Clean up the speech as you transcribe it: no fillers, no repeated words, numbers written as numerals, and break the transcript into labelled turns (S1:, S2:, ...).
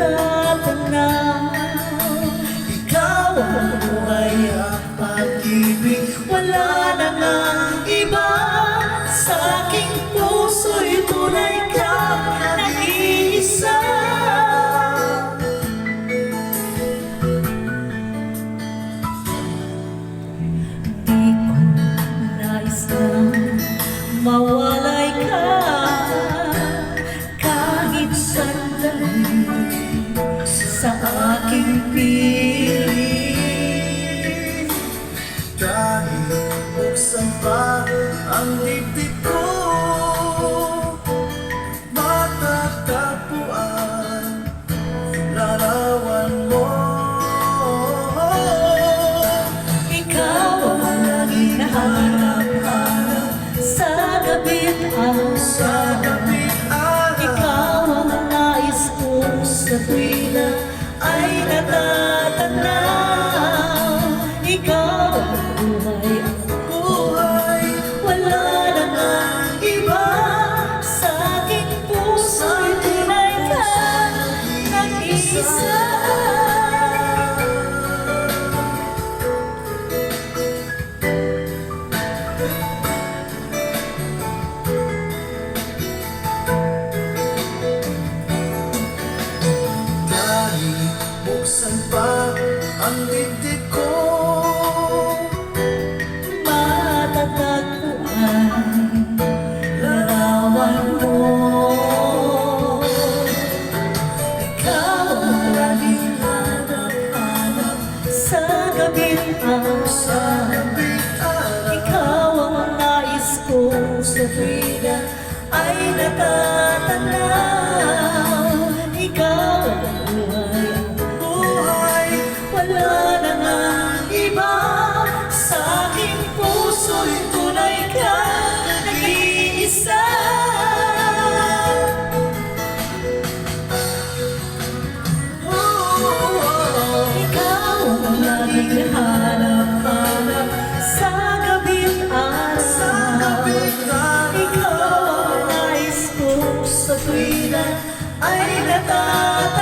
S1: natatanaw. Ikaw ang buhay at pag-ibig, wala na ngang iba. Sa aking puso'y tunay kang nag-iisa. Di ko nais na mawalay ka kahit sandali sa aking piling.
S2: Dahil buksan pa ang dibdib ko, matatagpuan larawan mo.
S1: Ikaw ang laging nahanap-hanap sa gabi't araw. Ikaw ang nais kong sa tuwina ay natatanaw. Ikaw ang buhay, wala na ngang iba. Sa aking puso'y tunay kang nag-iisa.
S2: Buksan pa ang dibdib ko,
S1: matatagpuan larawan mo. Ikaw ang laging hanap-hanap sa gabi't araw. Ikaw ang nais kong sa tuwina ay natatanaw. Ikaw ang buhay, wala na ngang iba. Sa aking puso'y tunay kang nag-iisa. Ikaw ang laging hanap-hanap sa gabi't araw. Ikaw ang nais kong sa tuwina ay natatanaw.